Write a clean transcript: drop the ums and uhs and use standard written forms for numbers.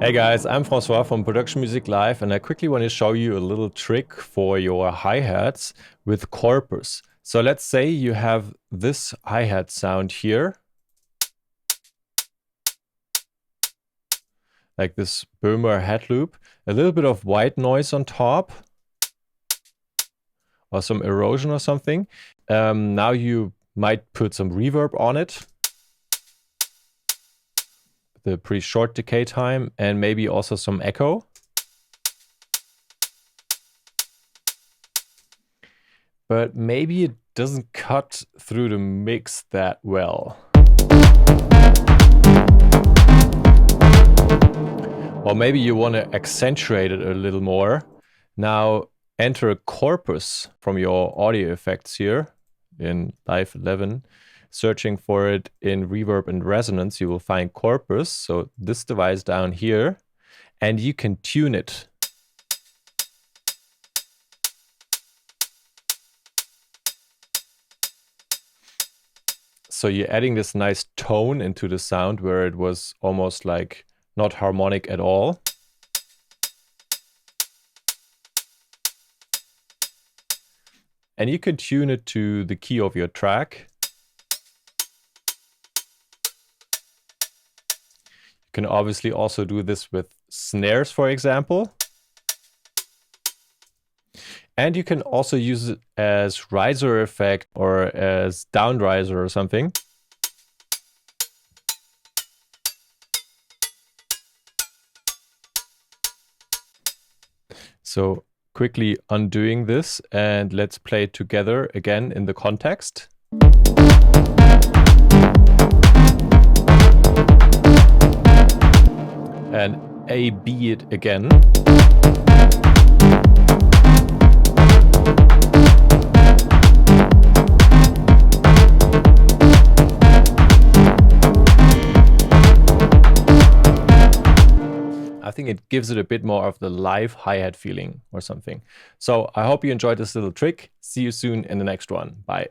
Hey guys, I'm Francois from Production Music Live, and I quickly want to show you a little trick for your hi-hats with Corpus. So let's say you have this hi-hat sound here, like this boomer head loop, a little bit of white noise on top, or some erosion or something. Now you might put some reverb on it, the pretty short decay time, and maybe also some echo. But maybe it doesn't cut through the mix that well. Or maybe you want to accentuate it a little more. Now enter a corpus from your audio effects here in Live 11. Searching for it in reverb and resonance, you will find Corpus, so this device down here, and you can tune it. So you're adding this nice tone into the sound where it was almost like not harmonic at all. And you can tune it to the key of your track. You can obviously also do this with snares, for example. And you can also use it as riser effect or as down riser or something. So quickly undoing this, and let's play it together again in the context. And A-B it again. I think it gives it a bit more of the live hi-hat feeling or something. So I hope you enjoyed this little trick. See you soon in the next one. Bye.